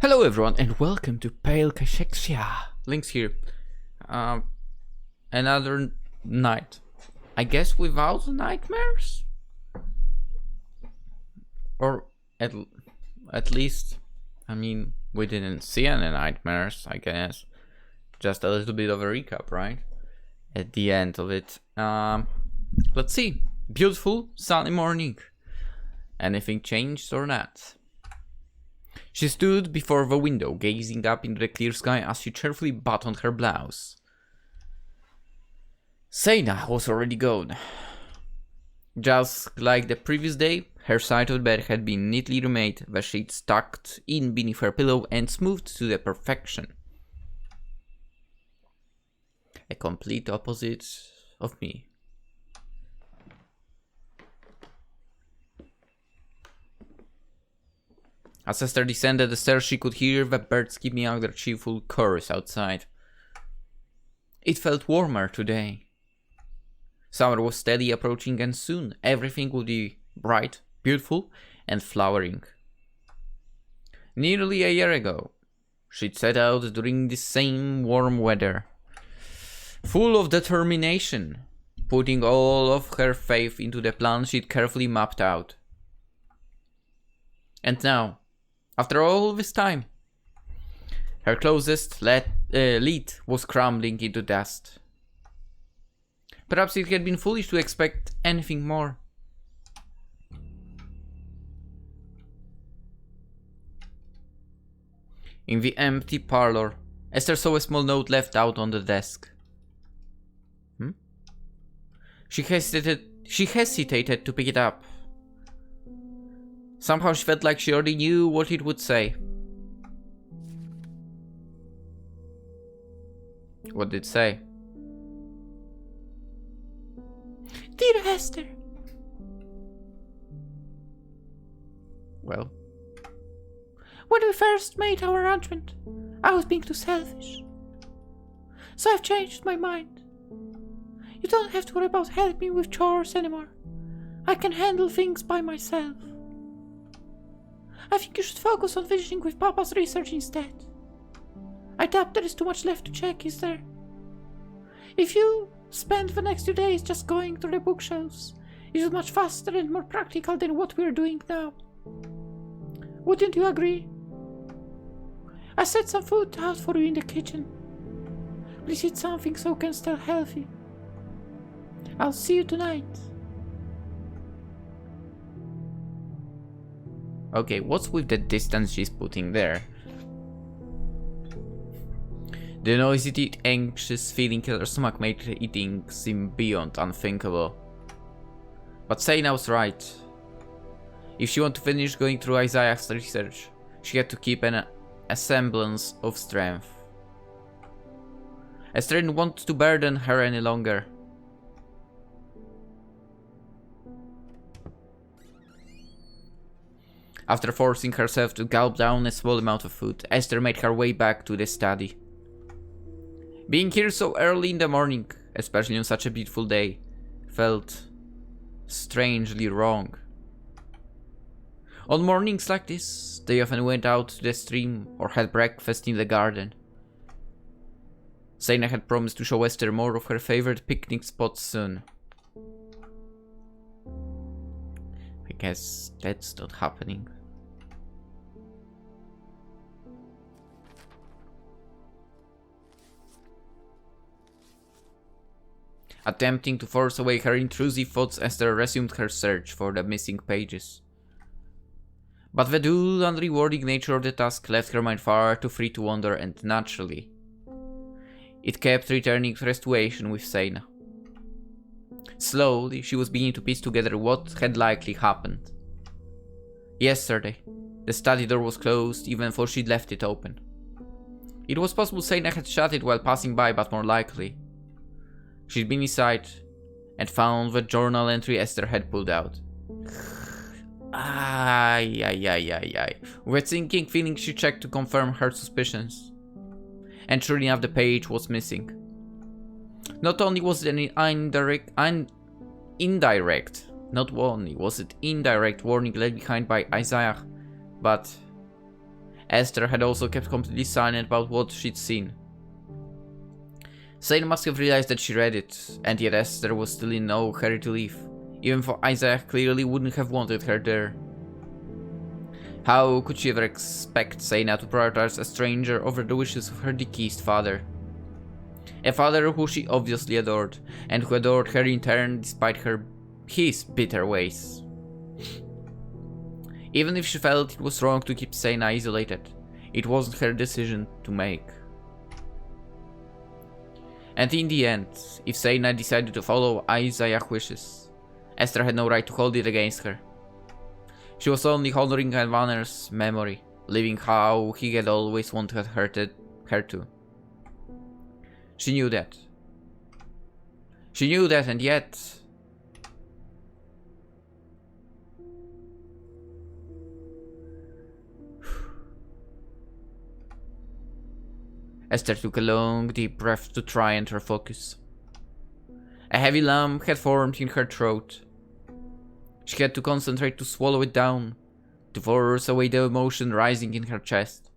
Hello everyone and welcome to Pale Cachexia. Lynx here. Another night. I guess without nightmares? Or at least, I mean, we didn't see any nightmares, I guess. Just a little bit of a recap, right? At the end of it. Let's see. Beautiful sunny morning. Anything changed or not? She stood before the window, gazing up into the clear sky as she cheerfully buttoned her blouse. Seina was already gone. Just like the previous day, her side of the bed had been neatly remade, the sheets tucked in beneath her pillow and smoothed to the perfection. A complete opposite of me. As Esther descended the stairs, she could hear the birds keeping out their cheerful chorus outside. It felt warmer today. Summer was steadily approaching and soon everything would be bright, beautiful and flowering. Nearly a year ago, she'd set out during the same warm weather, full of determination, putting all of her faith into the plan she'd carefully mapped out. And now, after all this time, her closest lead was crumbling into dust. Perhaps it had been foolish to expect anything more. In the empty parlor, Esther saw a small note left out on the desk. She hesitated to pick it up. Somehow she felt like she already knew what it would say. What did it say? Dear Esther. Well? When we first made our arrangement, I was being too selfish. So I've changed my mind. You don't have to worry about helping me with chores anymore. I can handle things by myself. I think you should focus on finishing with Papa's research instead. I doubt there is too much left to check, is there? If you spend the next 2 days just going through the bookshelves, it is much faster and more practical than what we're doing now. Wouldn't you agree? I set some food out for you in the kitchen. Please eat something so you can stay healthy. I'll see you tonight. Okay, what's with the distance she's putting there? The noisy, anxious feeling in her stomach made eating seem beyond unthinkable. But Seina was right. If she wanted to finish going through Isaiah's research, she had to keep a semblance of strength. Esther didn't want to burden her any longer. After forcing herself to gulp down a small amount of food, Esther made her way back to the study. Being here so early in the morning, especially on such a beautiful day, felt strangely wrong. On mornings like this, they often went out to the stream or had breakfast in the garden. Seina had promised to show Esther more of her favorite picnic spots soon. I guess that's not happening. Attempting to force away her intrusive thoughts, Esther resumed her search for the missing pages. But the dull, unrewarding nature of the task left her mind far too free to wander, and naturally, it kept returning to situation with Seina. Slowly, she was beginning to piece together what had likely happened. Yesterday, the study door was closed even though she'd left it open. It was possible Seina had shut it while passing by, but more likely, she'd been inside and found the journal entry Esther had pulled out. With a sinking feeling, she checked to confirm her suspicions. And sure enough, the page was missing. Not only was it an indirect Not only was it indirect warning left behind by Isaiah, but Esther had also kept completely silent about what she'd seen. Seina must have realized that she read it, and yet Esther was still in no hurry to leave, even though Isaiah clearly wouldn't have wanted her there. How could she ever expect Seina to prioritize a stranger over the wishes of her deceased father? A father who she obviously adored, and who adored her in turn despite his bitter ways. Even if she felt it was wrong to keep Seina isolated, it wasn't her decision to make. And in the end, if Seina decided to follow Isaiah's wishes, Esther had no right to hold it against her. She was only honoring her Manor's memory, living how he had always wanted her to. She knew that. And yet... Esther took a long, deep breath to try and refocus. A heavy lump had formed in her throat. She had to concentrate to swallow it down, to force away the emotion rising in her chest.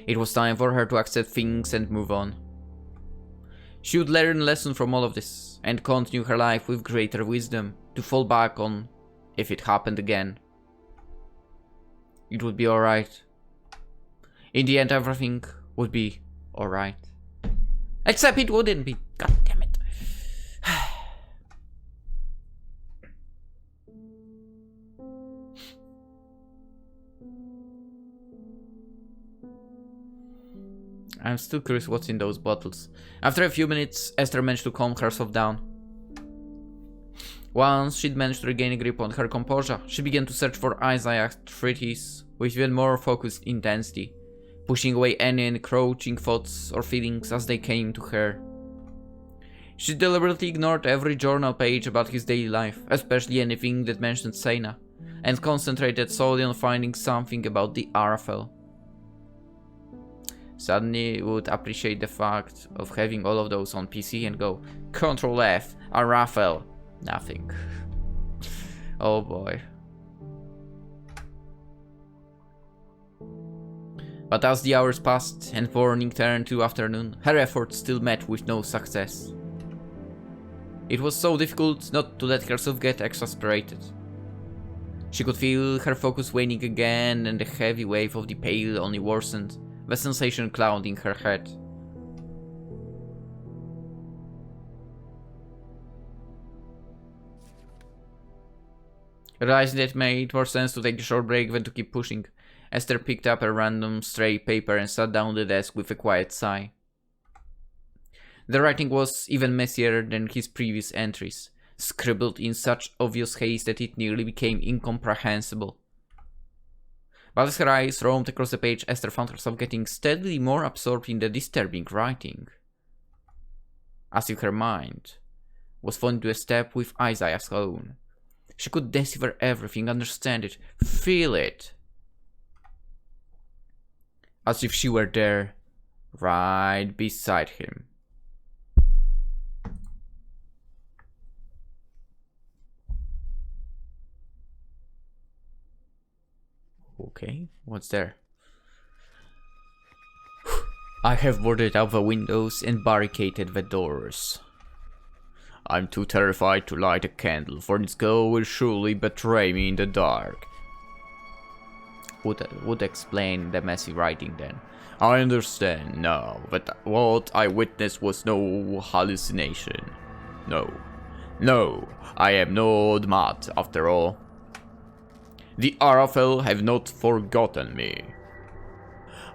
It was time for her to accept things and move on. She would learn a lesson from all of this, and continue her life with greater wisdom to fall back on if it happened again. It would be alright. In the end, everything would be alright. Except it wouldn't be. God damn it. I'm still curious what's in those bottles. After a few minutes, Esther managed to calm herself down. Once she'd managed to regain a grip on her composure, she began to search for Isaiah's treatise with even more focused intensity, pushing away any encroaching thoughts or feelings as they came to her. She deliberately ignored every journal page about his daily life, especially anything that mentioned Seina, and concentrated solely on finding something about the Arafel. Suddenly would appreciate the fact of having all of those on PC and go Ctrl F, Arafel, nothing. Oh boy. But as the hours passed and morning turned to afternoon, her efforts still met with no success. It was so difficult not to let herself get exasperated. She could feel her focus waning again, and the heavy wave of the pale only worsened, the sensation clouding her head. Realizing that it made more sense to take a short break than to keep pushing, Esther picked up a random stray paper and sat down at the desk with a quiet sigh. The writing was even messier than his previous entries, scribbled in such obvious haste that it nearly became incomprehensible. But as her eyes roamed across the page, Esther found herself getting steadily more absorbed in the disturbing writing. As if her mind was falling to a step with Isaiah's own. She could decipher everything, understand it, feel it. As if she were there, right beside him. Okay, what's there? I have boarded up the windows and barricaded the doors. I'm too terrified to light a candle, for this girl will surely betray me in the dark. Would explain the messy writing then. I understand now that what I witnessed was no hallucination. No, I am no old mat after all. The Arafel have not forgotten me.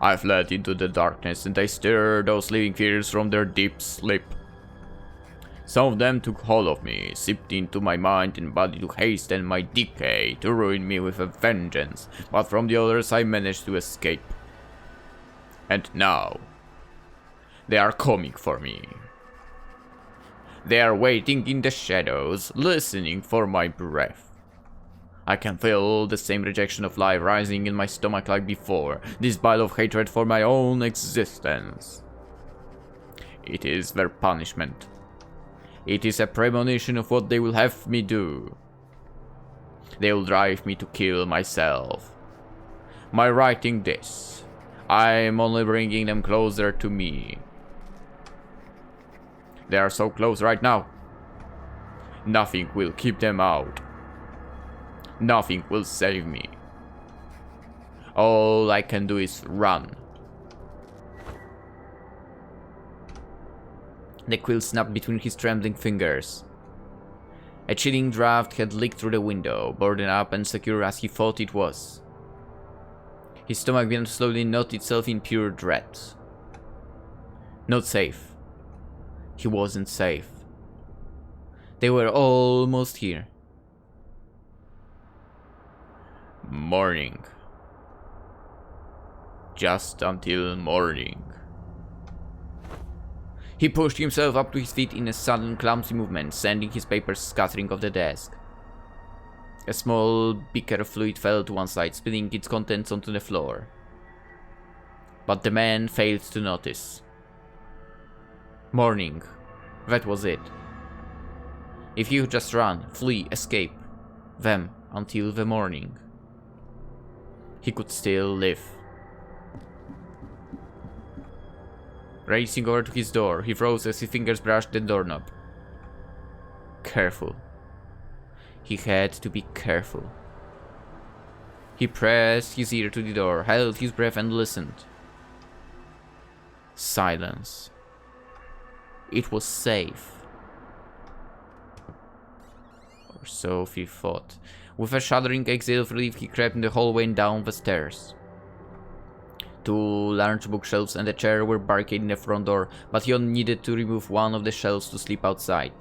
I fled into the darkness and I stirred those living fears from their deep sleep. Some of them took hold of me, seeped into my mind and body to hasten my decay, to ruin me with a vengeance, but from the others I managed to escape. And now, they are coming for me. They are waiting in the shadows, listening for my breath. I can feel the same rejection of life rising in my stomach like before, this bile of hatred for my own existence. It is their punishment. It is a premonition of what they will have me do. They will drive me to kill myself. My writing this. I'm only bringing them closer to me. They are so close right now. Nothing will keep them out. Nothing will save me. All I can do is run. The quill snapped between his trembling fingers. A chilling draft had leaked through the window, boarded up and secure as he thought it was. His stomach began to slowly knot itself in pure dread. Not safe. He wasn't safe. They were almost here. Morning. Just until morning. He pushed himself up to his feet in a sudden clumsy movement, sending his papers scattering off the desk. A small beaker of fluid fell to one side, spilling its contents onto the floor. But the man failed to notice. Morning. That was it. If he would just run, flee, escape them until the morning, he could still live. Racing over to his door, he froze as his fingers brushed the doorknob. Careful. He had to be careful. He pressed his ear to the door, held his breath and listened. Silence. It was safe. Or so he thought. With a shuddering exhale of relief, he crept in the hallway and down the stairs. 2 large bookshelves and a chair were barricaded in the front door, but he only needed to remove one of the shelves to sleep outside.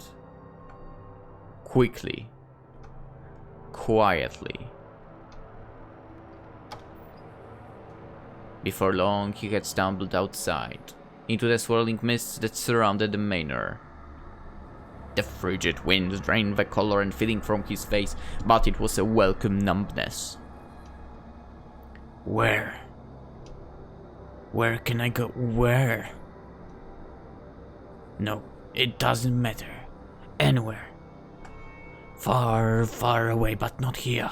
Quickly. Quietly. Before long, he had stumbled outside, into the swirling mists that surrounded the manor. The frigid wind drained the color and feeling from his face, but it was a welcome numbness. Where? Where can I go? Where? No, it doesn't matter. Anywhere. Far, far away, but not here.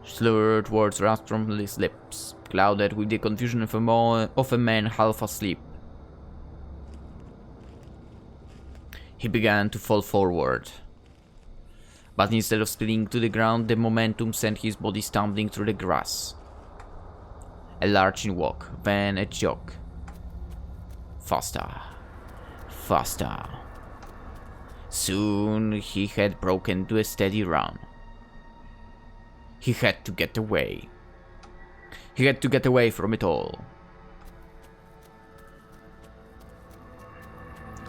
Slurred words rushed from his lips, clouded with the confusion of a man half asleep. He began to fall forward. But instead of spilling to the ground, the momentum sent his body stumbling through the grass. A lurching walk, then a jog. Faster. Faster. Soon he had broken to a steady run. He had to get away. He had to get away from it all.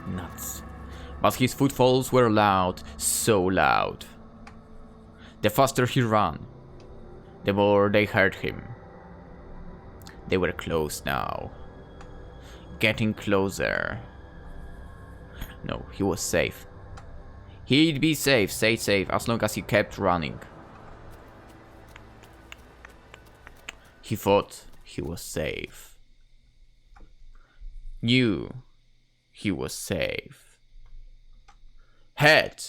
Nuts. But his footfalls were loud, so loud. The faster he ran, the more they heard him. They were close now. Getting closer. No, he was safe. He'd be safe, stay safe, as long as he kept running. He thought he was safe. Knew he was safe. Had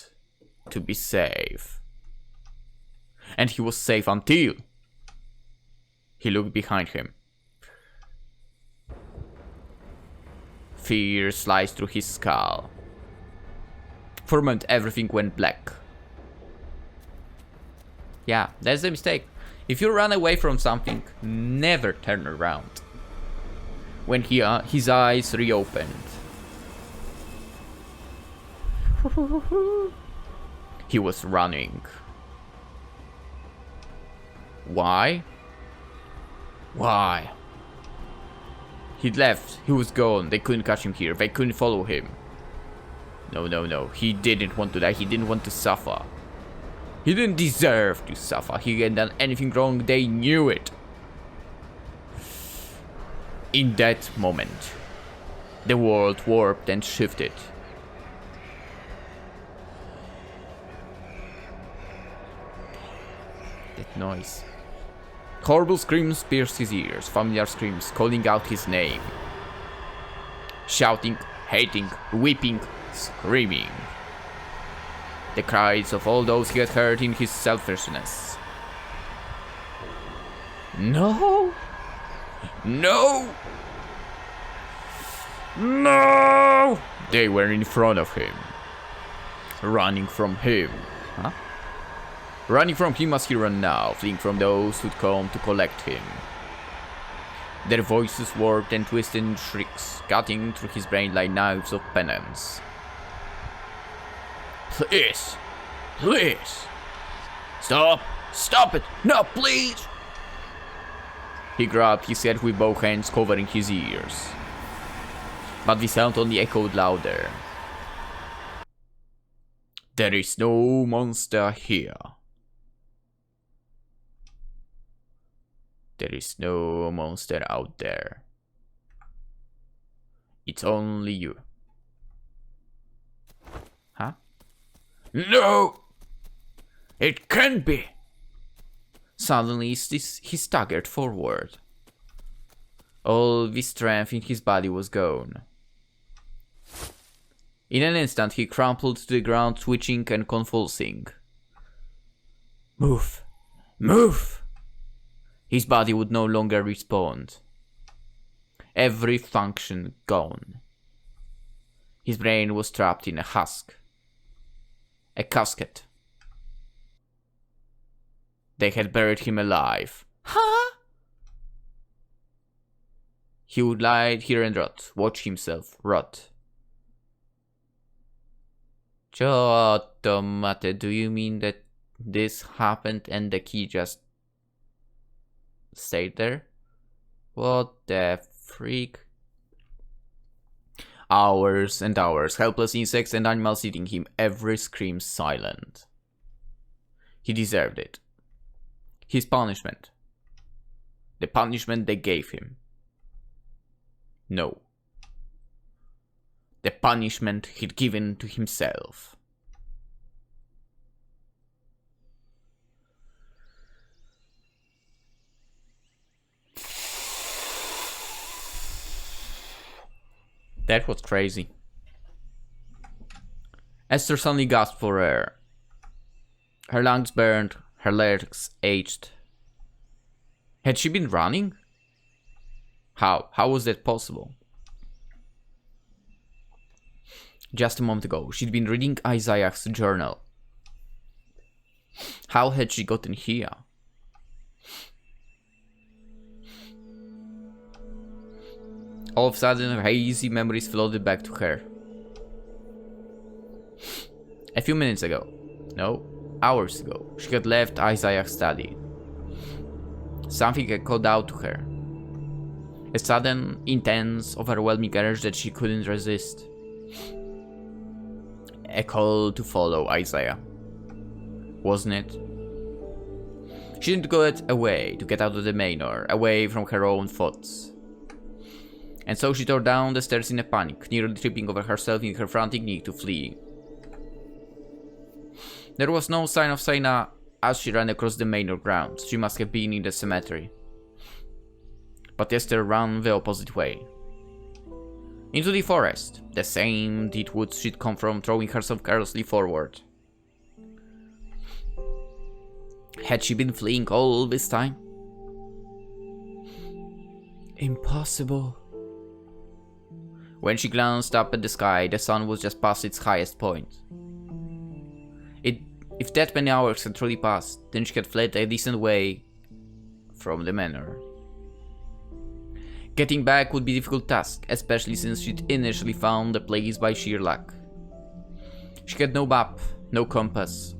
to be safe. And he was safe until he looked behind him. Fear sliced through his skull. For a moment, everything went black. Yeah, that's the mistake. If you run away from something, never turn around. When his eyes reopened, he was running. Why? Why? He'd left. He was gone. They couldn't catch him here. They couldn't follow him. No, no, no. He didn't want to die. He didn't want to suffer. He didn't deserve to suffer. He hadn't done anything wrong. They knew it. In that moment, the world warped and shifted. That noise. Horrible screams pierced his ears, familiar screams calling out his name. Shouting, hating, weeping, screaming. The cries of all those he had heard in his selfishness. No! No! No! They were in front of him. Running from him. Huh? Running from him as he ran now, fleeing from those who'd come to collect him. Their voices warped and twisted in shrieks, cutting through his brain like knives of penance. Please! Please! Stop! Stop it! No, please! He grabbed his head with both hands, covering his ears. But the sound only echoed louder. There is no monster here. There is no monster out there. It's only you. Huh? No! It can't be! Suddenly he staggered forward. All the strength in his body was gone. In an instant he crumpled to the ground, twitching and convulsing. Move! Move! His body would no longer respond. Every function gone. His brain was trapped in a husk. A casket. They had buried him alive. Huh? He would lie here and rot, watch himself rot. Mate, do you mean that this happened and the key just stayed there? What the freak? Hours and hours, helpless insects and animals eating him, every scream silent. He deserved it. His punishment. The punishment they gave him. No. The punishment he'd given to himself. That was crazy. Esther suddenly gasped for air. Her lungs burned, her legs ached. Had she been running? How? How was that possible? Just a moment ago, she'd been reading Isaiah's journal. How had she gotten here? All of a sudden, her hazy memories floated back to her. A few minutes ago, no, hours ago, she had left Isaiah's study. Something had called out to her. A sudden, intense, overwhelming urge that she couldn't resist. A call to follow Isaiah. Wasn't it? She didn't go away to get out of the Manor, away from her own thoughts. And so she tore down the stairs in a panic, nearly tripping over herself in her frantic need to flee. There was no sign of Seina as she ran across the Manor grounds. She must have been in the cemetery. But Esther ran the opposite way. Into the forest, the same deep woods she'd come from, throwing herself carelessly forward. Had she been fleeing all this time? Impossible. When she glanced up at the sky, the sun was just past its highest point. If that many hours had truly passed, then she had fled a decent way from the Manor. Getting back would be a difficult task, especially since she'd initially found the place by sheer luck. She had no map, no compass.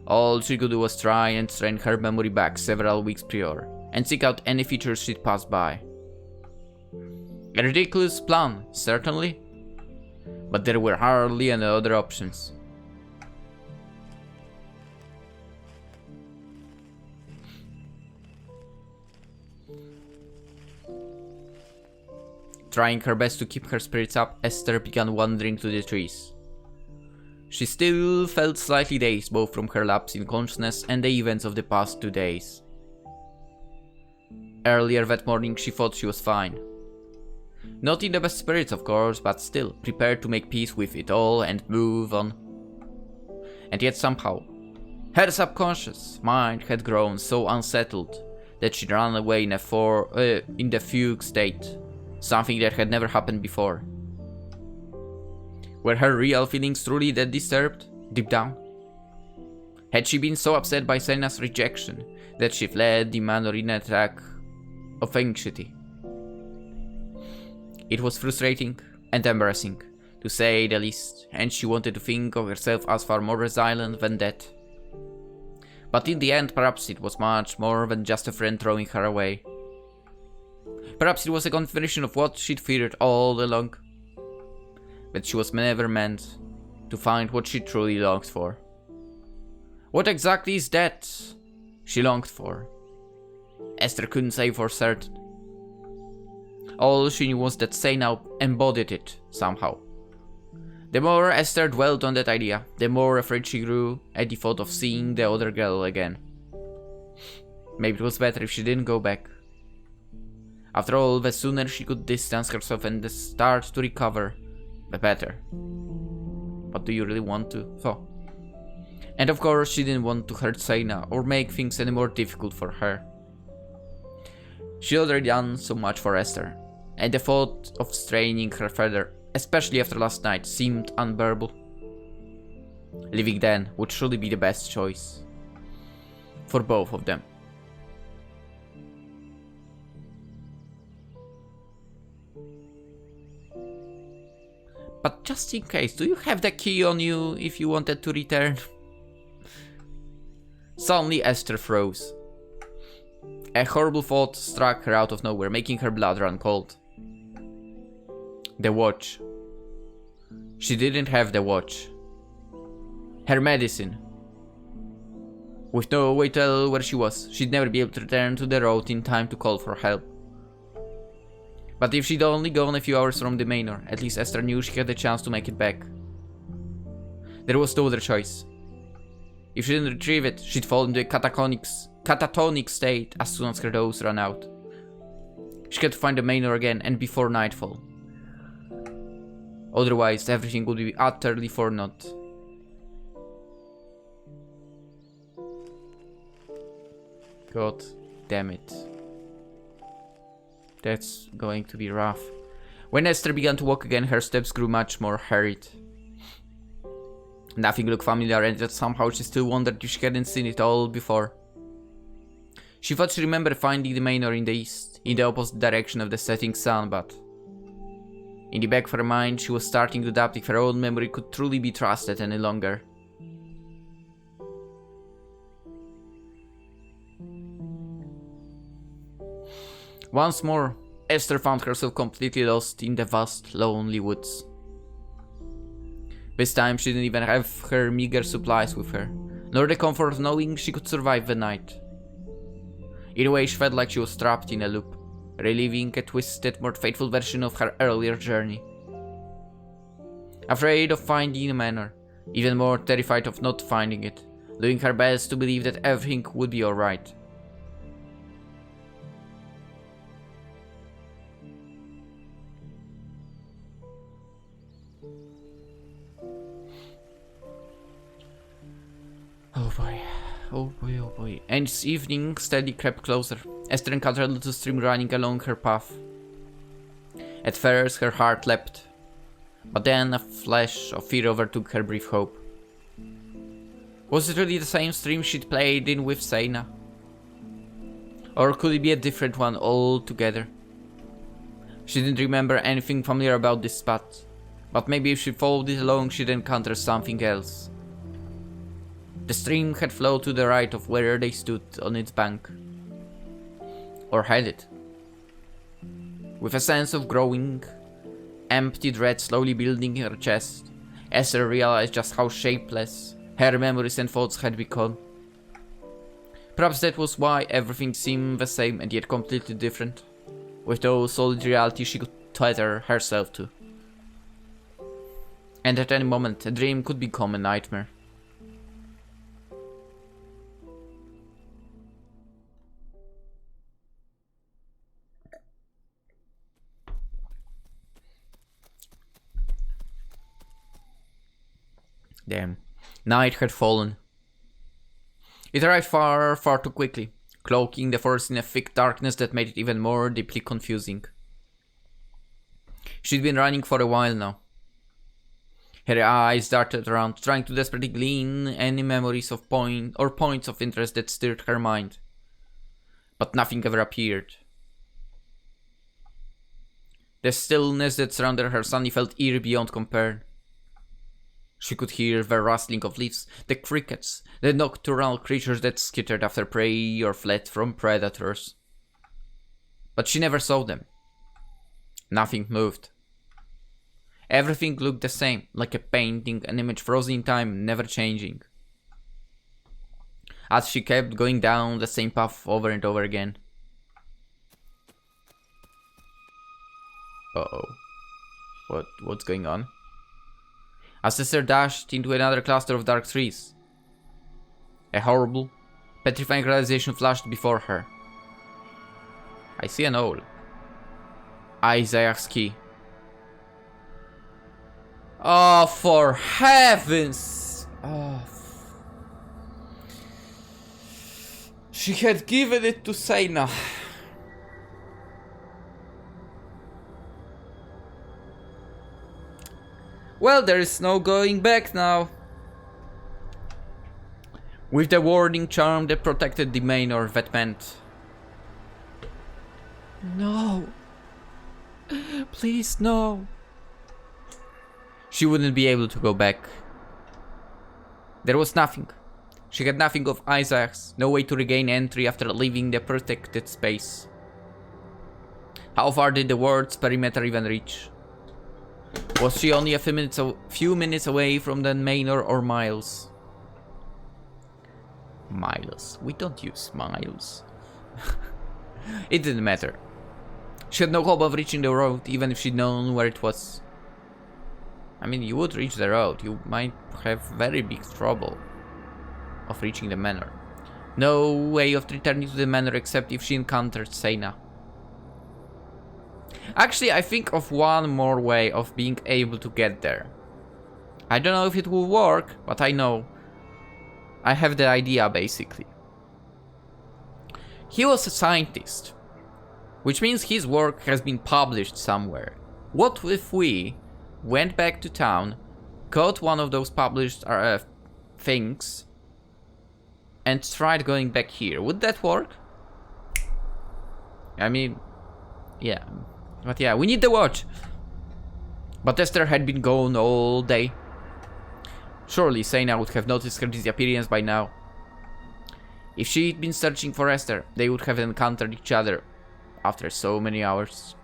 All she could do was try and strain her memory back several weeks prior, and seek out any features she'd passed by. A ridiculous plan, certainly, but there were hardly any other options. Trying her best to keep her spirits up, Esther began wandering to the trees. She still felt slightly dazed both from her lapse in consciousness and the events of the past 2 days. Earlier that morning she thought she was fine. Not in the best spirits, of course, but still prepared to make peace with it all and move on. And yet somehow, her subconscious mind had grown so unsettled that she'd run away in the fugue state, something that had never happened before. Were her real feelings truly that disturbed, deep down? Had she been so upset by Seina's rejection that she fled the Manor in an attack of anxiety? It was frustrating and embarrassing, to say the least, and she wanted to think of herself as far more resilient than that. But in the end, perhaps it was much more than just a friend throwing her away. Perhaps it was a confirmation of what she'd feared all along. That she was never meant to find what she truly longed for. What exactly is that she longed for? Esther couldn't say for certain. All she knew was that Seina embodied it somehow. The more Esther dwelled on that idea, the more afraid she grew at the thought of seeing the other girl again. Maybe it was better if she didn't go back. After all, the sooner she could distance herself and start to recover, the better. But do you really want to? So. And of course, she didn't want to hurt Seina or make things any more difficult for her. She had already done so much for Esther, and the thought of straining her further, especially after last night, seemed unbearable. Leaving then would surely be the best choice. For both of them. But just in case, do you have the key on you if you wanted to return? Suddenly Esther froze. A horrible thought struck her out of nowhere, making her blood run cold. The watch. She didn't have the watch. Her medicine. With no way to tell where she was, she'd never be able to return to the road in time to call for help. But if she'd only gone a few hours from the Manor, at least Esther knew she had the chance to make it back. There was no other choice. If she didn't retrieve it, she'd fall into a catatonic state as soon as her dose ran out. She had to find the Manor again, and before nightfall. Otherwise, everything would be utterly for naught. God damn it. That's going to be rough. When Esther began to walk again, her steps grew much more hurried. Nothing looked familiar, and yet somehow she still wondered if she hadn't seen it all before. She thought she remembered finding the Manor in the east, in the opposite direction of the setting sun, but in the back of her mind, she was starting to doubt if her own memory could truly be trusted any longer. Once more, Esther found herself completely lost in the vast, lonely woods. This time she didn't even have her meager supplies with her, nor the comfort of knowing she could survive the night. In a way, she felt like she was trapped in a loop, reliving a twisted, more fateful version of her earlier journey. Afraid of finding the Manor, even more terrified of not finding it, doing her best to believe that everything would be alright. Oh boy, oh boy, oh boy. And as evening steadily crept closer, Esther encountered a little stream running along her path. At first her heart leapt, but then a flash of fear overtook her brief hope. Was it really the same stream she'd played in with Seina? Or could it be a different one altogether? She didn't remember anything familiar about this spot, but maybe if she followed it along she'd encounter something else. The stream had flowed to the right of where they stood on its bank. Or had it? With a sense of growing, empty dread slowly building in her chest, Esther realized just how shapeless her memories and thoughts had become. Perhaps that was why everything seemed the same and yet completely different, with no solid reality she could tether herself to. And at any moment, a dream could become a nightmare. Damn. Night had fallen. It arrived far, far too quickly, cloaking the forest in a thick darkness that made it even more deeply confusing. She'd been running for a while now. Her eyes darted around, trying to desperately glean any memories of points of interest that stirred her mind. But nothing ever appeared. The stillness that surrounded her suddenly felt eerie beyond compare. She could hear the rustling of leaves, the crickets, the nocturnal creatures that skittered after prey or fled from predators. But she never saw them. Nothing moved. Everything looked the same, like a painting, an image frozen in time, never changing. As she kept going down the same path over and over again. Uh-oh. What's going on? As Esther dashed into another cluster of dark trees, a horrible, petrifying realization flashed before her. I see an owl. Isaiah's key. Oh, for heavens! Oh. She had given it to Seina. Well, there is no going back now. With the warding charm that protected the Manor, that meant... No. Please, no. She wouldn't be able to go back. There was nothing. She had nothing of Isaac's, no way to regain entry after leaving the protected space. How far did the ward's perimeter even reach? Was she only a few minutes away from the Manor or miles? Miles. We don't use miles. It didn't matter. She had no hope of reaching the road, even if she'd known where it was. I mean, you would reach the road. You might have very big trouble of reaching the Manor. No way of returning to the Manor except if she encountered Seina. Actually, I think of one more way of being able to get there. I don't know if it will work, but I know. I have the idea, basically. He was a scientist, which means his work has been published somewhere. What if we went back to town, got one of those published things, and tried going back here? Would that work? I mean, yeah. But yeah, we need the watch. But Esther had been gone all day. Surely Seina would have noticed her disappearance by now. If she'd been searching for Esther, they would have encountered each other after so many hours.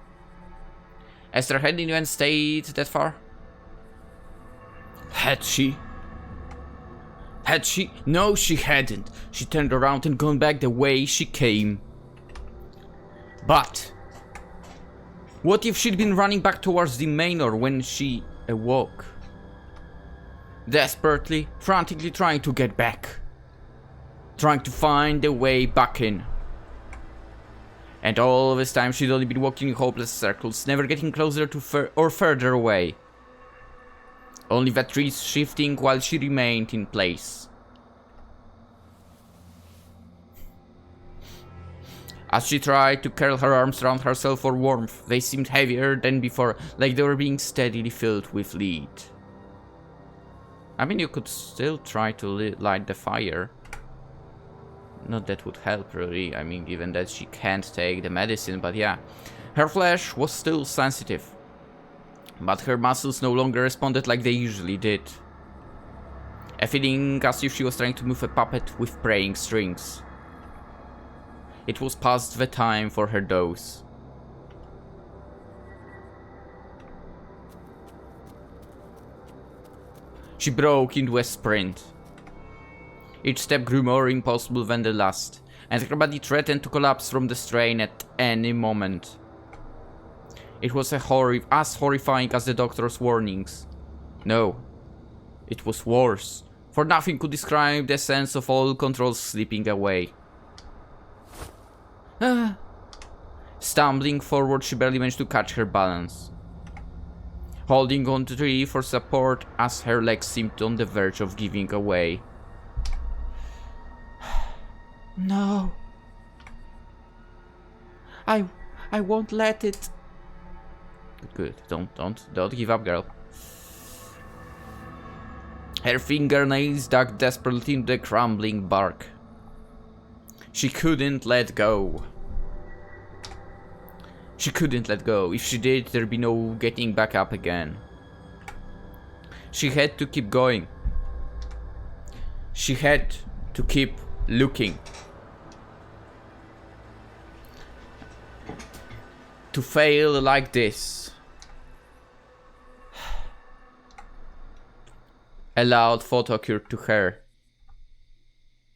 Esther hadn't even stayed that far. Had she? Had she? No, she hadn't. She turned around and gone back the way she came. But what if she'd been running back towards the Manor when she awoke? Desperately, frantically trying to get back. Trying to find a way back in. And all this time she'd only been walking in hopeless circles, never getting closer to or further away. Only the trees shifting while she remained in place. As she tried to curl her arms around herself for warmth, they seemed heavier than before, like they were being steadily filled with lead. I mean, you could still try to light the fire. Not that would help, really. I mean, given that she can't take the medicine, but yeah. Her flesh was still sensitive. But her muscles no longer responded like they usually did. A feeling as if she was trying to move a puppet with praying strings. It was past the time for her dose. She broke into a sprint. Each step grew more impossible than the last, and her body threatened to collapse from the strain at any moment. It was as horrifying as the doctor's warnings. No, it was worse, for nothing could describe the sense of all control slipping away. Stumbling forward, she barely managed to catch her balance, holding on to the tree for support as her legs seemed on the verge of giving away. No. I won't let it. Good. Don't give up, girl. Her fingernails dug desperately into the crumbling bark. She couldn't let go. She couldn't let go. If she did, there'd be no getting back up again. She had to keep going. She had to keep looking. To fail like this. A loud thought occurred to her.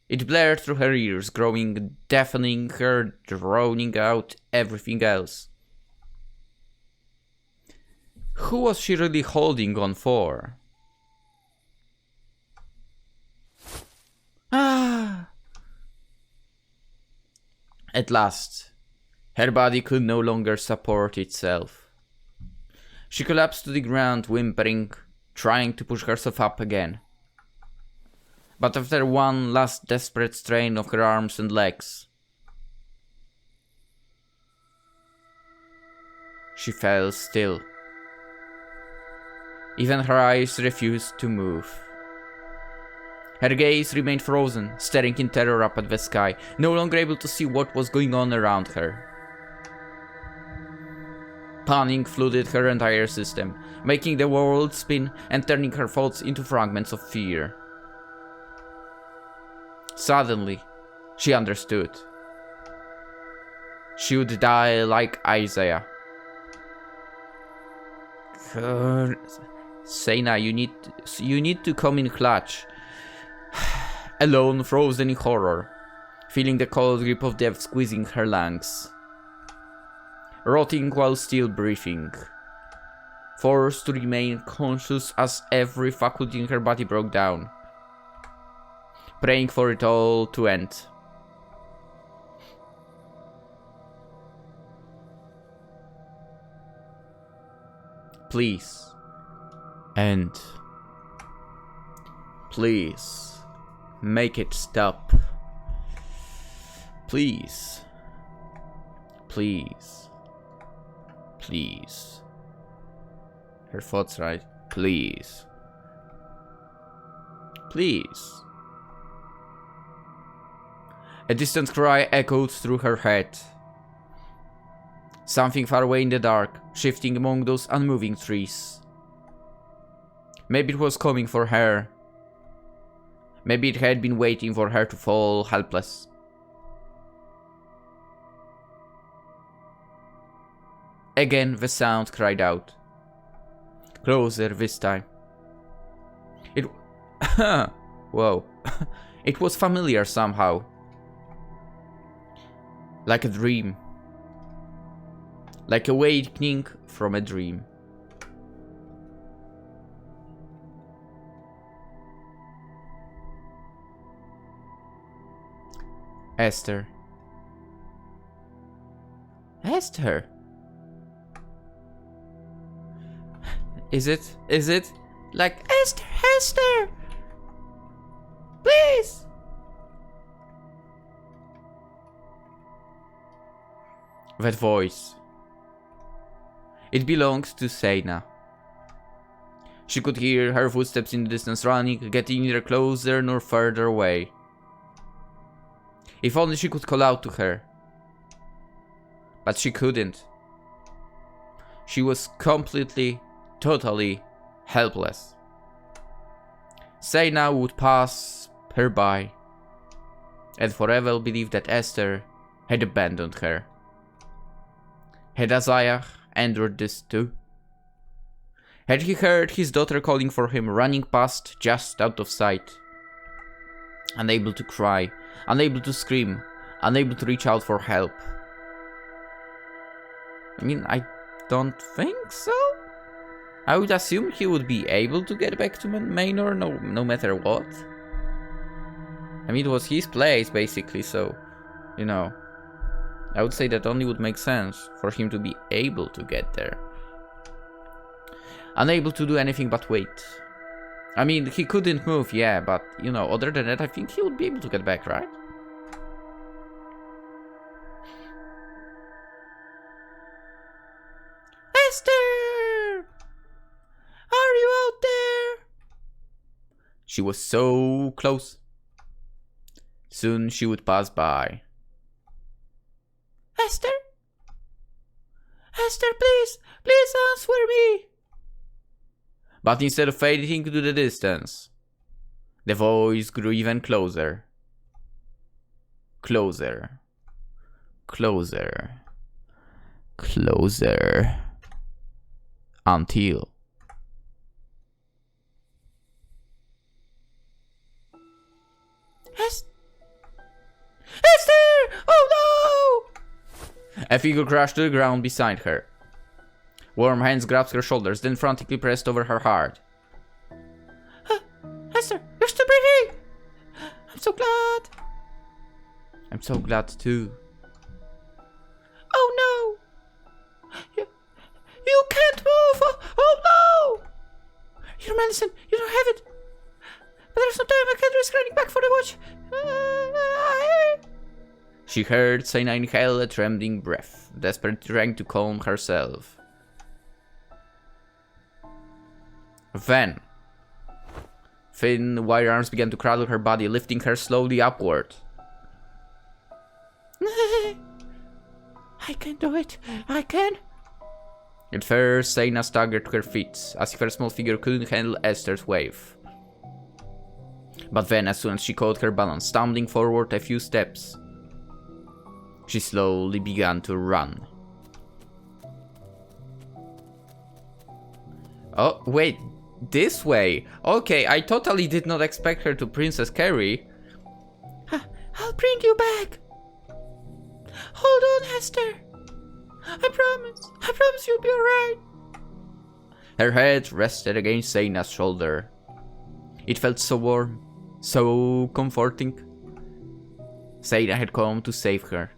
It blared through her ears, growing, deafening her, drowning out everything else. Who was she really holding on for? Ah! At last, her body could no longer support itself. She collapsed to the ground, whimpering, trying to push herself up again. But after one last desperate strain of her arms and legs, she fell still. Even her eyes refused to move. Her gaze remained frozen, staring in terror up at the sky, no longer able to see what was going on around her. Panic flooded her entire system, making the world spin and turning her thoughts into fragments of fear. Suddenly, she understood. She would die like Isaiah. Seina, you need to come in clutch. Alone, frozen in horror, feeling the cold grip of death squeezing her lungs. Rotting while still breathing. Forced to remain conscious as every faculty in her body broke down. Praying for it all to end. Please. End. Please. Make it stop. Please. Please. Please. Her thoughts, right? Please. Please. A distant cry echoed through her head. Something far away in the dark, shifting among those unmoving trees. Maybe it was coming for her. Maybe it had been waiting for her to fall helpless. Again the sound cried out. Closer this time. It... Whoa. It was familiar somehow. Like a dream. Like awakening from a dream. Esther. Esther. Is it? Like, Esther, Esther! Please! That voice. It belonged to Seina. She could hear her footsteps in the distance running, getting neither closer nor further away. If only she could call out to her. But she couldn't. She was completely, totally helpless. Seina would pass her by, and forever believe that Esther had abandoned her. Had Isaiah endured this too? Had he heard his daughter calling for him, running past just out of sight? Unable to cry, unable to scream, unable to reach out for help. I mean, I don't think so. I would assume he would be able to get back to Manor no matter what. I mean, it was his place basically, so, you know. I would say that only would make sense for him to be able to get there. Unable to do anything but wait. I mean, he couldn't move, yeah, but, you know, other than that, I think he would be able to get back, right? Esther! Are you out there? She was so close. Soon she would pass by. Esther? Esther, please answer me. But instead of fading into the distance, the voice grew even closer. Closer. Closer. Closer. Until... Esther! Oh no! A figure crashed to the ground beside her. Warm hands grabbed her shoulders, then frantically pressed over her heart. Esther, you're still breathing! I'm so glad. I'm so glad too. Oh no! You can't move! Oh no! Your medicine, you don't have it. But there's no time, I can't risk running back for the watch. She heard Seina inhale a trembling breath, desperately trying to calm herself. Then, thin, wire arms began to cradle her body, lifting her slowly upward. I can do it. I can. At first, Seina staggered to her feet, as if her small figure couldn't handle Esther's wave. But then, as soon as she caught her balance, stumbling forward a few steps, she slowly began to run. Oh, wait, this way? Okay, I totally did not expect her to Princess Carrie. I'll bring you back. Hold on, Esther. I promise you'll be alright. Her head rested against Seina's shoulder. It felt so warm, so comforting. Seina had come to save her.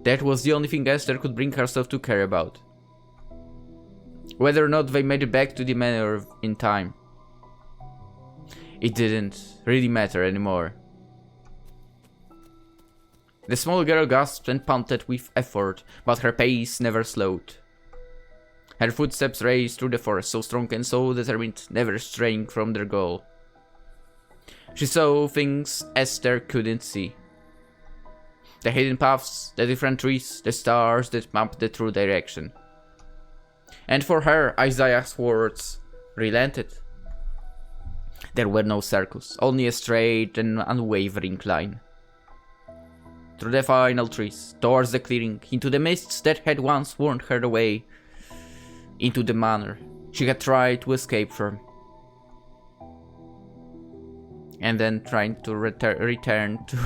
That was the only thing Esther could bring herself to care about. Whether or not they made it back to the Manor in time, it didn't really matter anymore. The small girl gasped and panted with effort, but her pace never slowed. Her footsteps raced through the forest, so strong and so determined, never straying from their goal. She saw things Esther couldn't see. The hidden paths, the different trees, the stars that mapped the true direction. And for her, Isaiah's words relented. There were no circles, only a straight and unwavering line. Through the final trees, towards the clearing, into the mists that had once warned her the way, into the manor she had tried to escape from. And then trying to return to...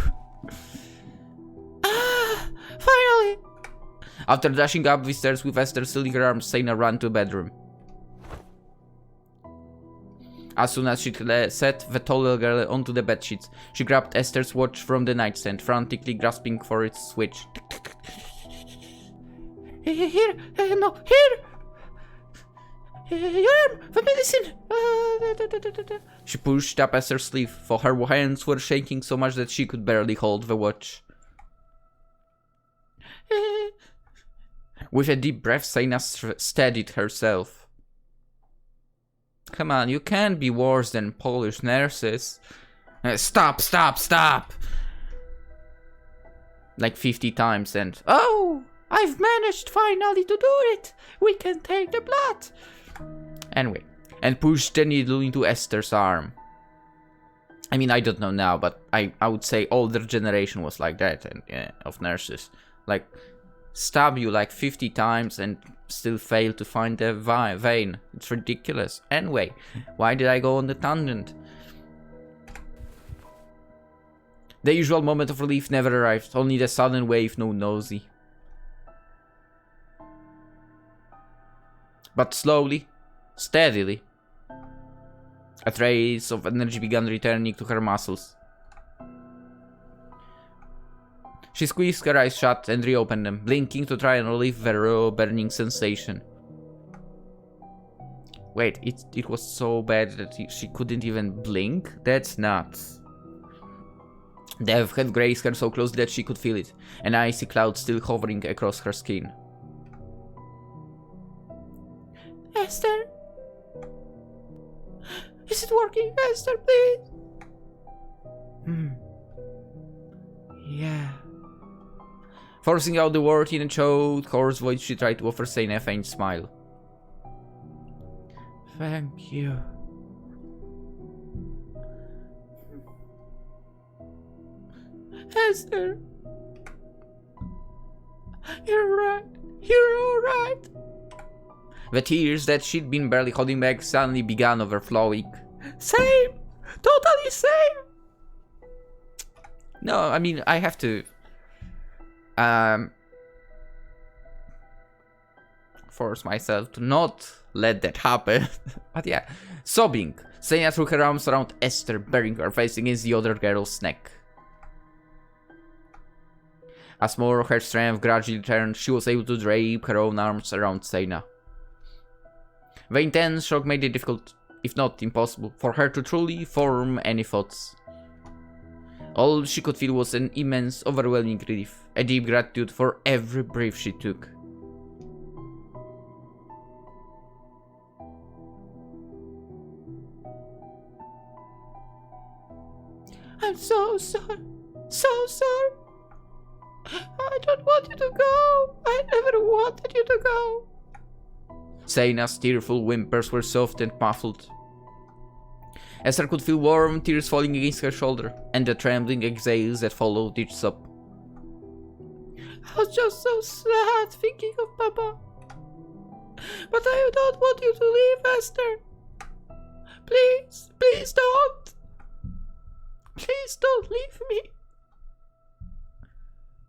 Finally! After dashing up the stairs with Esther still in her arms, Seina ran to the bedroom. As soon as she set the tall little girl onto the bedsheets, she grabbed Esther's watch from the nightstand, frantically grasping for its switch. Here, no, here! Your arm, the medicine! She pushed up Esther's sleeve, for her hands were shaking so much that she could barely hold the watch. With a deep breath, Seina steadied herself. Come on, you can't be worse than Polish nurses. Stop! Like 50 times and... Oh! I've managed finally to do it! We can take the blood! Anyway, and pushed the needle into Esther's arm. I mean, I don't know now, but I would say older generation was like that, and of nurses. Like, stab you like 50 times and still fail to find the vein. It's ridiculous. Anyway, why did I go on the tangent? The usual moment of relief never arrived, only the sudden wave no nosy. But slowly, steadily, a trace of energy began returning to her muscles. She squeezed her eyes shut and reopened them, blinking to try and relieve the raw, burning sensation. Wait, it was so bad that she couldn't even blink? That's nuts. Death had grazed her so closely that she could feel it, an icy cloud still hovering across her skin. Esther? Is it working, Esther, please? Yeah. Forcing out the word in a choked, hoarse voice, she tried to offer Seina a faint smile. Thank you. Esther. You're right. You're alright. The tears that she'd been barely holding back suddenly began overflowing. Same! Totally same! No, I mean, I have to... force myself to not let that happen. But yeah, sobbing, Seina threw her arms around Esther, burying her face against the other girl's neck. As more of her strength gradually returned, she was able to drape her own arms around Seina. The intense shock made it difficult, if not impossible, for her to truly form any thoughts. All she could feel was an immense, overwhelming relief, a deep gratitude for every breath she took. I'm so sorry. So sorry. I don't want you to go. I never wanted you to go. Seina's tearful whimpers were soft and muffled. Esther could feel warm tears falling against her shoulder, and the trembling exhales that followed each sob. I was just so sad thinking of Papa. But I don't want you to leave, Esther. Please, please don't. Please don't leave me.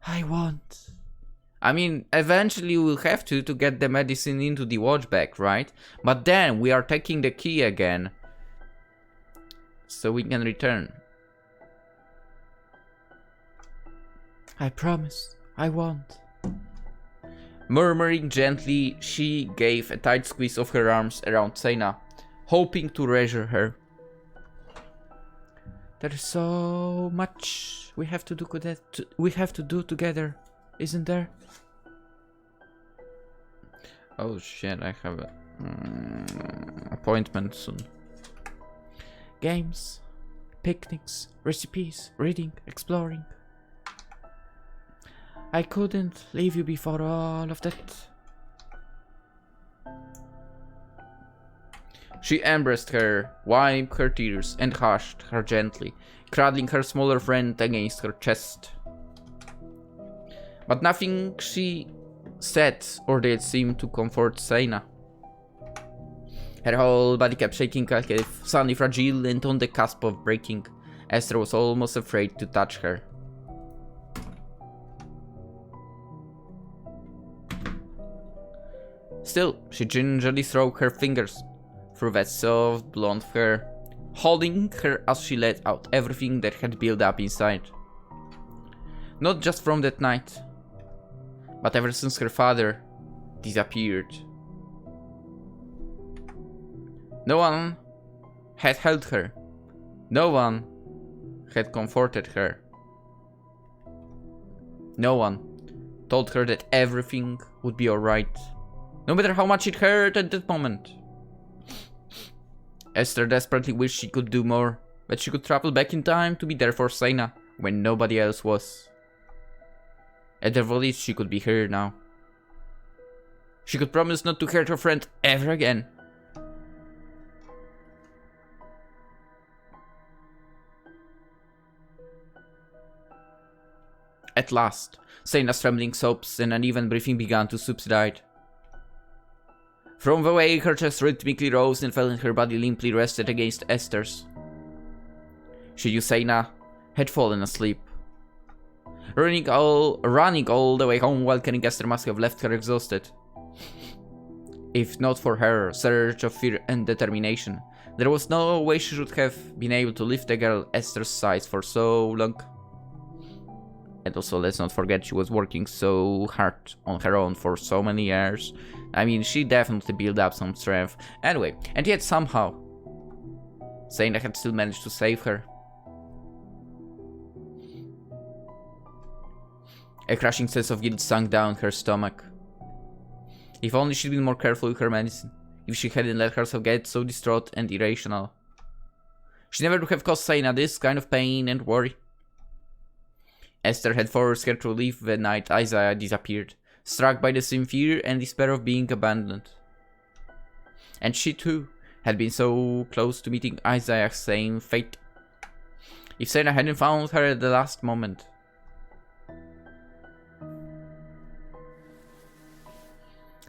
I won't. I mean, eventually we'll have to get the medicine into the watch bag, right? But then we are taking the key again, so we can return. I promise, I won't. Murmuring gently, she gave a tight squeeze of her arms around Seina, hoping to reassure her. There's so much we have to do together, isn't there? Oh shit, I have a appointment soon. Games, picnics, recipes, reading, exploring. I couldn't leave you before all of that. She embraced her, wiped her tears, and hushed her gently, cradling her smaller friend against her chest. But nothing she said or did seemed to comfort Seina. Her whole body kept shaking like if suddenly fragile and on the cusp of breaking. Esther was almost afraid to touch her. Still, she gingerly stroked her fingers through that soft blonde hair, holding her as she let out everything that had built up inside. Not just from that night, but ever since her father disappeared. No one had held her. No one had comforted her. No one told her that everything would be alright, no matter how much it hurt at that moment. Esther desperately wished she could do more, that she could travel back in time to be there for Seina when nobody else was. At the very least, she could be here now. She could promise not to hurt her friend ever again. At last, Seina's trembling sobs and uneven breathing began to subside. From the way her chest rhythmically rose and fell and her body limply rested against Esther's, she knew Seina had fallen asleep. Running all the way home while carrying Esther must have left her exhausted. If not for her surge of fear and determination, there was no way she should have been able to lift the girl Esther's size for so long. And also, let's not forget, she was working so hard on her own for so many years. I mean, she definitely built up some strength. Anyway, and yet somehow, Seina had still managed to save her. A crushing sense of guilt sank down her stomach. If only she'd been more careful with her medicine. if she hadn't let herself get so distraught and irrational. She never would have caused Seina this kind of pain and worry. Esther had forced her to leave the night Isaiah disappeared, struck by the same fear and despair of being abandoned. And she too had been so close to meeting Isaiah's same fate. If Seina hadn't found her at the last moment.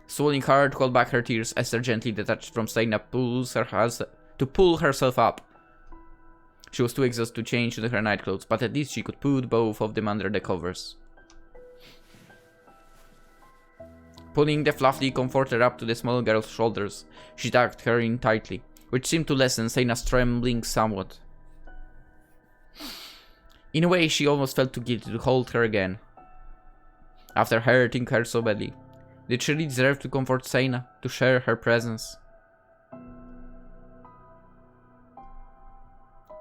Swallowing hard to hold back her tears, Esther gently detached from Seina to pull herself up. She was too exhausted to change into her nightclothes, but at least she could put both of them under the covers. Pulling the fluffy comforter up to the small girl's shoulders, she tucked her in tightly, which seemed to lessen Seina's trembling somewhat. In a way, she almost felt too guilty to hold her again. After hurting her so badly, did she really deserve to comfort Seina, to share her presence?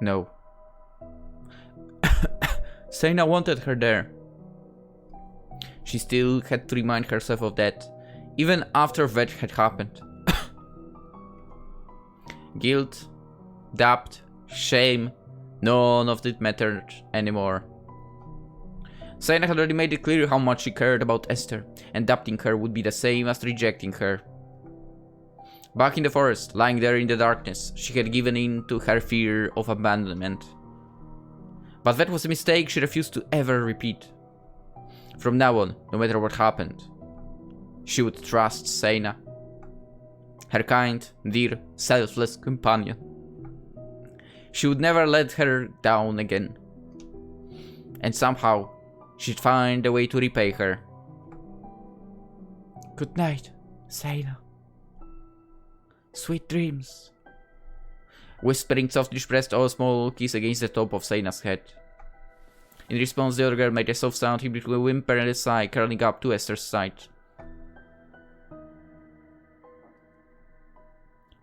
No. Seina wanted her there. She still had to remind herself of that, even after that had happened. Guilt, doubt, shame, none of it mattered anymore. Seina had already made it clear how much she cared about Esther, and adopting her would be the same as rejecting her. Back in the forest, lying there in the darkness, she had given in to her fear of abandonment. But that was a mistake she refused to ever repeat. From now on, no matter what happened, she would trust Seina, her kind, dear, selfless companion. She would never let her down again. And somehow, she'd find a way to repay her. Good night, Seina. Sweet dreams. Whispering softly, she pressed a small kiss against the top of Seina's head. In response, the other girl made a soft sound hybrid with a whimper and a sigh, curling up to Esther's side.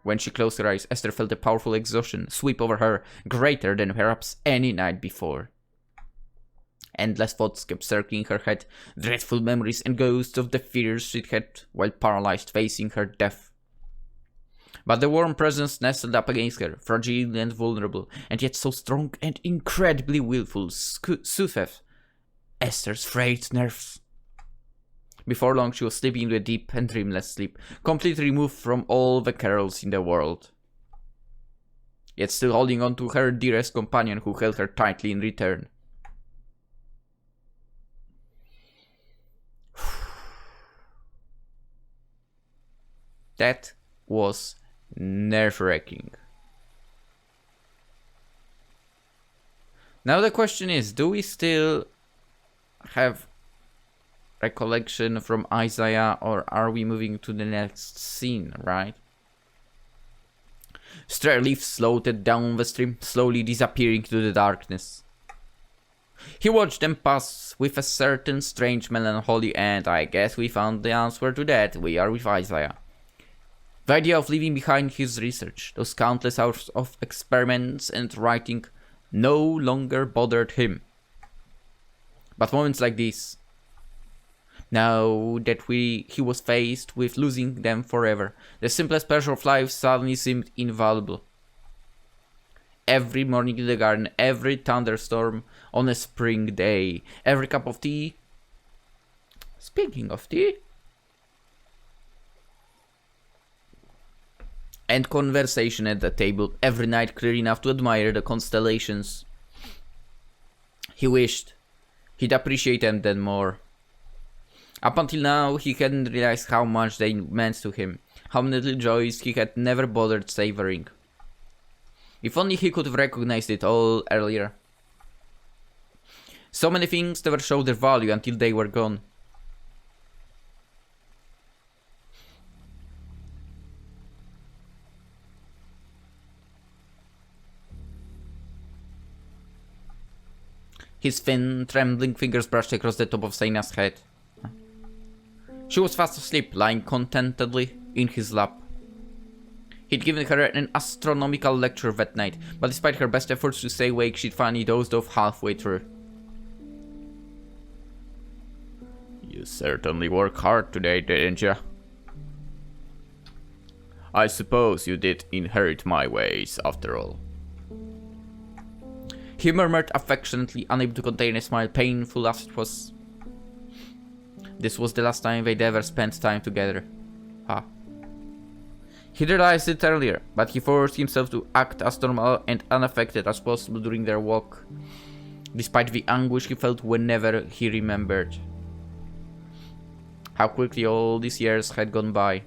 When she closed her eyes, Esther felt a powerful exhaustion sweep over her, greater than perhaps any night before. Endless thoughts kept circling her head, dreadful memories and ghosts of the fears she'd had while paralyzed facing her death. But the warm presence nestled up against her, fragile and vulnerable, and yet so strong and incredibly willful, soothed Esther's frayed nerves. Before long, she was slipping into a deep and dreamless sleep, completely removed from all the carols in the world. Yet still holding on to her dearest companion who held her tightly in return. That was nerve-wracking. Now the question is, do we still have recollection from Isaiah, or are we moving to the next scene, right? Stray leaves floated down the stream, slowly disappearing into the darkness. He watched them pass with a certain strange melancholy, and I guess we found the answer to that. We are with Isaiah. The idea of leaving behind his research, those countless hours of experiments and writing, no longer bothered him. But moments like these, now that he was faced with losing them forever, the simplest pleasure of life suddenly seemed invaluable. Every morning in the garden, every thunderstorm on a spring day, every cup of tea. Speaking of tea, and conversation at the table, every night clear enough to admire the constellations. He wished he'd appreciate them then more. Up until now, he hadn't realized how much they meant to him, how many little joys he had never bothered savoring. If only he could have recognized it all earlier. So many things never showed their value until they were gone. His thin, trembling fingers brushed across the top of Seina's head. She was fast asleep, lying contentedly in his lap. He'd given her an astronomical lecture that night, but despite her best efforts to stay awake, she'd finally dozed off halfway through. You certainly worked hard today, didn't you? I suppose you did inherit my ways, after all. He murmured affectionately, unable to contain a smile, painful as it was. This was the last time they'd ever spent time together. Ah. He realized it earlier, but he forced himself to act as normal and unaffected as possible during their walk, despite the anguish he felt whenever he remembered how quickly all these years had gone by.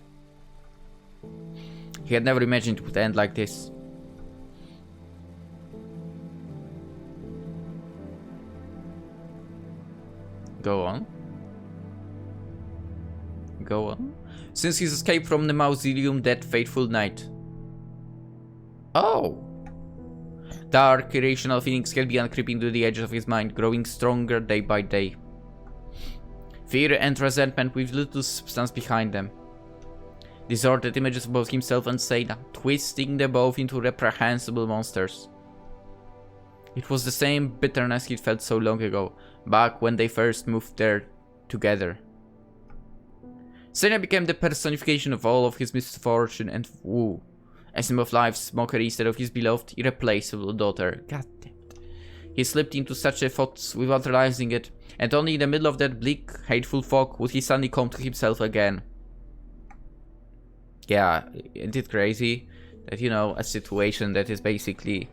He had never imagined it would end like this. Go on. Go on. Since his escape from the mausoleum that fateful night. Oh! Dark, irrational feelings had begun creeping to the edges of his mind, growing stronger day by day. Fear and resentment with little substance behind them. Distorted images of both himself and Seina, twisting them both into reprehensible monsters. It was the same bitterness he'd felt so long ago, back when they first moved there together. Seina became the personification of all of his misfortune and woe, a symbol of life's mockery instead of his beloved, irreplaceable daughter. God damn it. He slipped into such a thoughts without realizing it, and only in the middle of that bleak, hateful fog would he suddenly come to himself again. Yeah, isn't it crazy that, you know, a situation that is basically...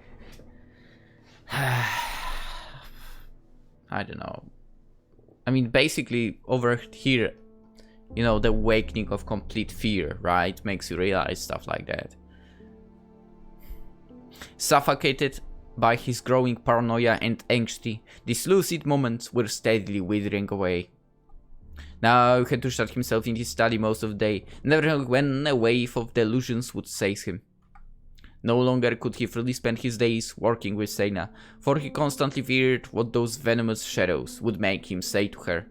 I don't know. I mean, basically, over here, you know, the awakening of complete fear, right? Makes you realize stuff like that. Suffocated by his growing paranoia and anxiety, these lucid moments were steadily withering away. Now he had to shut himself in his study most of the day, never knowing when a wave of delusions would seize him. No longer could he freely spend his days working with Seina, for he constantly feared what those venomous shadows would make him say to her.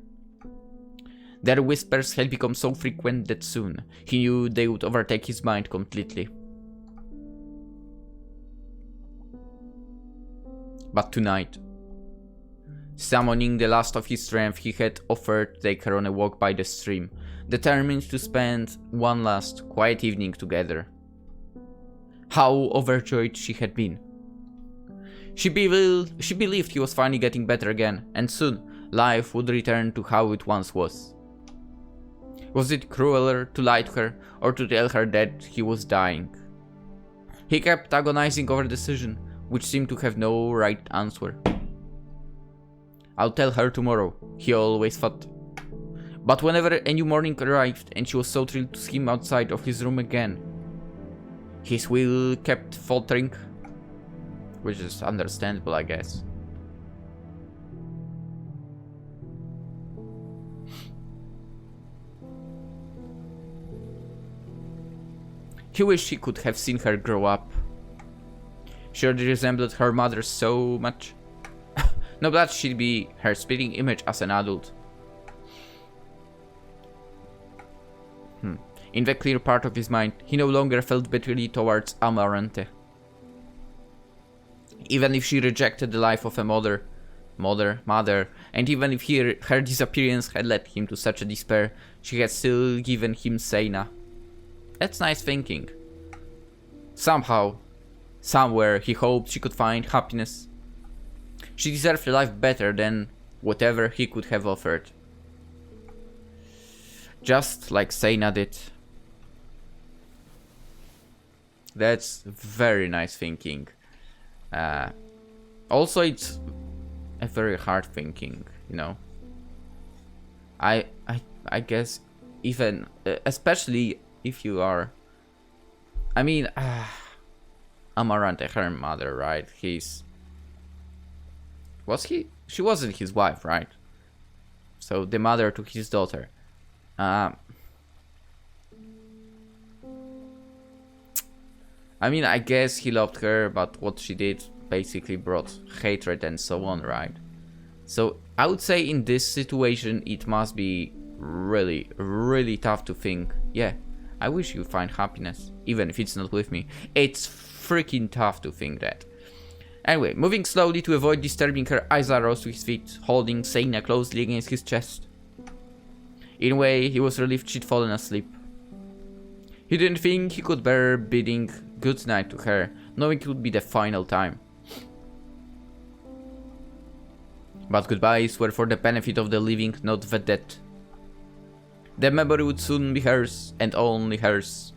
Their whispers had become so frequent that soon he knew they would overtake his mind completely. But tonight, summoning the last of his strength, he had offered to take her on a walk by the stream, determined to spend one last quiet evening together. How overjoyed she had been. She believed he was finally getting better again, and soon life would return to how it once was. Was it crueler to lie to her, or to tell her that he was dying? He kept agonizing over the decision, which seemed to have no right answer. I'll tell her tomorrow, he always thought. But whenever a new morning arrived and she was so thrilled to see him outside of his room again, his will kept faltering, which is understandable, I guess. He wished he could have seen her grow up. She resembled her mother so much. No doubt she'd be her spitting image as an adult. In the clear part of his mind, he no longer felt bitterly towards Amarante. Even if she rejected the life of a mother, and even if her disappearance had led him to such a despair, she had still given him Seina. That's nice thinking. Somehow, somewhere, he hoped she could find happiness. She deserved a life better than whatever he could have offered. Just like Seina did. That's very nice thinking. Also, it's a very hard thinking, you know. I guess even, especially if you are, I mean, Amarante, her mother, right? She wasn't his wife, right? So the mother to his daughter. I mean, I guess he loved her, but what she did basically brought hatred and so on, right? So I would say in this situation, it must be really, really tough to think, yeah, I wish you find happiness, even if it's not with me. It's freaking tough to think that. Anyway, moving slowly to avoid disturbing her, Isaac rose to his feet, holding Seina closely against his chest. In a way, he was relieved she'd fallen asleep. He didn't think he could bear bidding goodnight to her, knowing it would be the final time. But goodbyes were for the benefit of the living, not the dead. The memory would soon be hers, and only hers.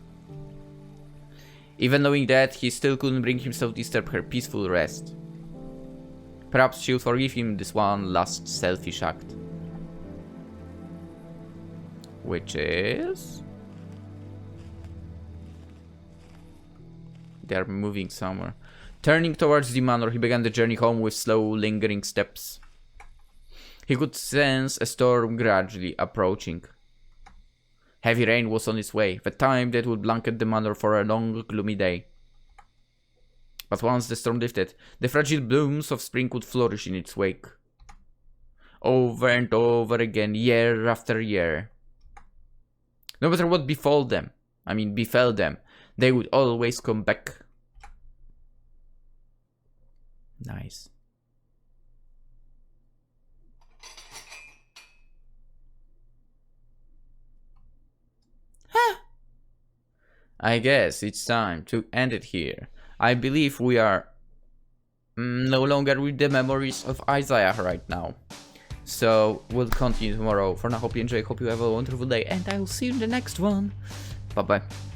Even knowing that, he still couldn't bring himself to disturb her peaceful rest. Perhaps she would forgive him this one last selfish act. Which is... They are moving somewhere. Turning towards the manor, he began the journey home with slow, lingering steps. He could sense a storm gradually approaching. Heavy rain was on its way, the time that would blanket the manor for a long, gloomy day. But once the storm lifted, the fragile blooms of spring would flourish in its wake. Over and over again, year after year. No matter what befell them, they would always come back. Nice. I guess it's time to end it here. I believe we are no longer with the memories of Isaiah right now. So we'll continue tomorrow. For now, hope you enjoy, hope you have a wonderful day, and I will see you in the next one. Bye bye.